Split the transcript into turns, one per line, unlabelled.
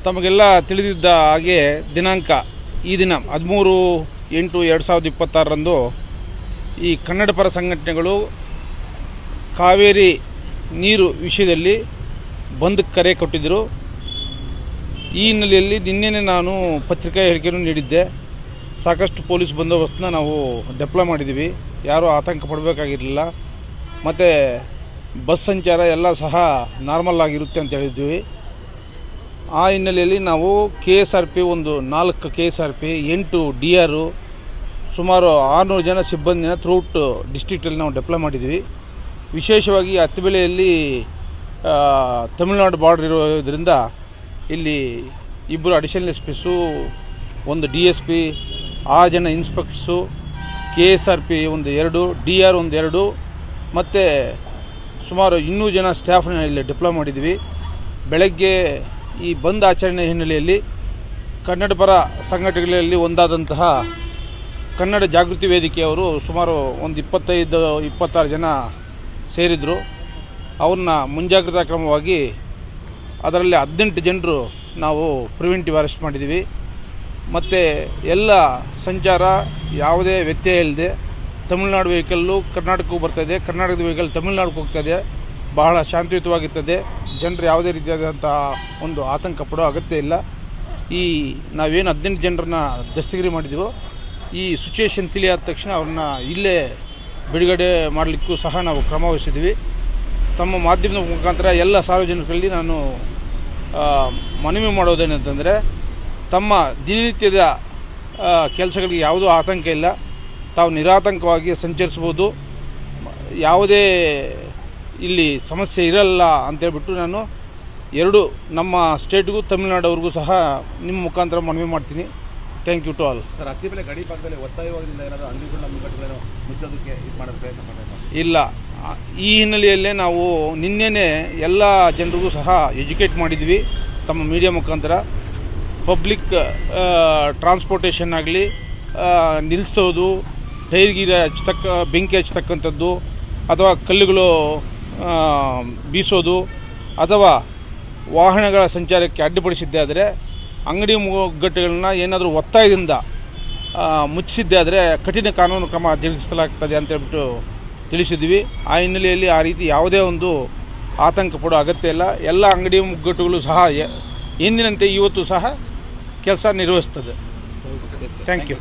ತಮಗೆಲ್ಲ ತಿಳಿದಿದ್ದ ಹಾಗೆ ಈ ದಿನ 13/8/2026 ಈ ಕನ್ನಡ ಪರ ಸಂಘಟನೆಗಳು ಕಾವೇರಿ ನೀರು ವಿಷಯದಲ್ಲಿ ಬಂದ್ ಕರೆ ಕೊಟ್ಟಿದ್ದರು. ಈ ಹಿನ್ನೆಲೆಯಲ್ಲಿ ನಿನ್ನೆನೇ ನಾನು ಪತ್ರಿಕಾ ಹೇಳಿಕೆಯನ್ನು ನೀಡಿದ್ದೆ. ಸಾಕಷ್ಟು ಪೊಲೀಸ್ ಬಂದೋಬಸ್ತನ್ನ ನಾವು ಡೆಪ್ಲಾಯ್ ಮಾಡಿದ್ದೀವಿ. ಯಾರೂ ಆತಂಕ ಪಡಬೇಕಾಗಿರಲಿಲ್ಲ. ಮತ್ತು ಬಸ್ ಸಂಚಾರ ಎಲ್ಲ ಸಹ ನಾರ್ಮಲ್ ಆಗಿರುತ್ತೆ ಅಂತ ಹೇಳಿದ್ವಿ. ಆ ಹಿನ್ನೆಲೆಯಲ್ಲಿ ನಾವು KSRP 4 KSRP 8 DR ಸುಮಾರು 600 ಜನ ಸಿಬ್ಬಂದಿನ ಥ್ರೂಔಟ್ ಡಿಸ್ಟ್ರಿಕ್ಟಲ್ಲಿ ನಾವು ಡೆಪ್ಲಾಯ್ ಮಾಡಿದ್ವಿ. ವಿಶೇಷವಾಗಿ ಹತ್ತಿಬೆಲೆಯಲ್ಲಿ ತಮಿಳುನಾಡು ಬಾರ್ಡರ್ ಇರೋದ್ರಿಂದ ಇಲ್ಲಿ 2 ಅಡಿಷನಲ್ SPಸು, 1 DSP, 6 ಜನ ಇನ್ಸ್ಪೆಕ್ಟರ್ಸು, KSRP 2, DR 2 ಮತ್ತು ಸುಮಾರು 200 ಜನ ಸ್ಟಾಫ್ನ ಇಲ್ಲಿ ಡೆಪ್ಲಾಯ್ ಮಾಡಿದ್ವಿ. ಬೆಳಗ್ಗೆ ಈ ಬಂದ್ ಆಚರಣೆ ಹಿನ್ನೆಲೆಯಲ್ಲಿ ಕನ್ನಡ ಪರ ಸಂಘಟನೆಗಳಲ್ಲಿ ಒಂದಾದಂತಹ ಕನ್ನಡ ಜಾಗೃತಿ ವೇದಿಕೆಯವರು ಸುಮಾರು 25-26 ಜನ ಸೇರಿದರು. ಅವ್ರನ್ನ ಮುಂಜಾಗ್ರತಾ ಕ್ರಮವಾಗಿ ಅದರಲ್ಲಿ 18 ಜನರು ನಾವು ಪ್ರಿವೆಂಟಿವ್ ಅರೆಸ್ಟ್ ಮಾಡಿದ್ದೀವಿ. ಮತ್ತು ಎಲ್ಲ ಸಂಚಾರ ಯಾವುದೇ ವ್ಯತ್ಯಯ ಇಲ್ಲದೆ ತಮಿಳುನಾಡು ವೆಹಿಕಲ್ಲು ಕರ್ನಾಟಕಕ್ಕೂ ಬರ್ತಾಯಿದೆ, ಕರ್ನಾಟಕದ ವೆಹಿಕಲ್ ತಮಿಳುನಾಡಿಗೆ ಹೋಗ್ತಾಯಿದೆ. ಬಹಳ ಶಾಂತಿಯುತವಾಗಿರ್ತದೆ. ಜನರು ಯಾವುದೇ ರೀತಿಯಾದಂಥ ಒಂದು ಆತಂಕ ಪಡೋ ಅಗತ್ಯ ಇಲ್ಲ. ನಾವೇನು 18 ಜನರನ್ನ ದಸ್ತಗಿರಿ ಮಾಡಿದ್ದೀವೋ ಈ ಸಿಚುವೇಶನ್ ತಿಳಿಯಾದ ತಕ್ಷಣ ಅವ್ರನ್ನ ಇಲ್ಲೇ ಬಿಡುಗಡೆ ಮಾಡಲಿಕ್ಕೂ ಸಹ ನಾವು ಕ್ರಮ ವಹಿಸಿದ್ದೀವಿ. ತಮ್ಮ ಮಾಧ್ಯಮದ ಮುಖಾಂತರ ಎಲ್ಲ ಸಾರ್ವಜನಿಕರಲ್ಲಿ ನಾನು ಮನವಿ ಮಾಡೋದೇನಂತಂದರೆ, ತಮ್ಮ ದಿನನಿತ್ಯದ ಕೆಲಸಗಳಿಗೆ ಯಾವುದೂ ಆತಂಕ ಇಲ್ಲ. ತಾವು ನಿರಾತಂಕವಾಗಿ ಸಂಚರಿಸ್ಬೋದು. ಯಾವುದೇ ಇಲ್ಲಿ ಸಮಸ್ಯೆ ಇರಲ್ಲ ಅಂತೇಳ್ಬಿಟ್ಟು ನಾನು ನಮ್ಮ ಸ್ಟೇಟ್ಗೂ ತಮಿಳುನಾಡವ್ರಿಗೂ ಸಹ ನಿಮ್ಮ ಮುಖಾಂತರ ಮನವಿ ಮಾಡ್ತೀನಿ. Thank you to all.
Sir, Attibele ಗಡಿ ಭಾಗದಲ್ಲಿ ಒತ್ತಾಯವಾಗದಿಂದ ಏನಾದರೂ ಅಂಗಡಿಗಳನ್ನ ಮುಗ್ಗಟ್ಟುಗಳನ್ನು ಮುಚ್ಚೋದಕ್ಕೆ ಇದು ಮಾಡೋ ಪ್ರಯತ್ನ ಮಾಡಿಲ್ಲ?
ಇಲ್ಲ. ಈ ಹಿನ್ನೆಲೆಯಲ್ಲೇ ನಾವು ನಿನ್ನೆನೇ ಎಲ್ಲ ಜನರಿಗೂ ಸಹ ಎಜುಕೇಟ್ ಮಾಡಿದ್ವಿ ತಮ್ಮ ಮೀಡಿಯಾ ಮುಖಾಂತರ. ಪಬ್ಲಿಕ್ ಟ್ರಾನ್ಸ್ಪೋರ್ಟೇಷನ್ ಆಗಲಿ, ನಿಲ್ಲಿಸೋದು, ಟೈರ್ಗೀರ ಬೆಂಕಿ ಹಚ್ಚತಕ್ಕಂಥದ್ದು ಅಥವಾ ಕಲ್ಲುಗಳು ಬೀಸೋದು ಅಥವಾ ವಾಹನಗಳ ಸಂಚಾರಕ್ಕೆ ಅಡ್ಡಿಪಡಿಸಿದ್ದೇ ಆದರೆ, ಅಂಗಡಿ ಮುಗ್ಗಟ್ಟುಗಳನ್ನ ಏನಾದರೂ ಒತ್ತಾಯದಿಂದ ಮುಚ್ಚಿಸಿದ್ದೇ ಆದರೆ ಕಠಿಣ ಕಾನೂನು ಕ್ರಮ ಜರುಗಿಸಲಾಗ್ತದೆ ಅಂತೇಳ್ಬಿಟ್ಟು ತಿಳಿಸಿದ್ವಿ. ಆ ಹಿನ್ನೆಲೆಯಲ್ಲಿ ಆ ರೀತಿ ಯಾವುದೇ ಒಂದು ಆತಂಕ ಪಡೋ ಅಗತ್ಯ ಇಲ್ಲ. ಎಲ್ಲ ಅಂಗಡಿ ಮುಗ್ಗಟ್ಟುಗಳು ಸಹ ಎಂದಿನಂತೆ ಇವತ್ತು ಸಹ ಕೆಲಸ ನಿರ್ವಹಿಸ್ತದೆ. Thank you.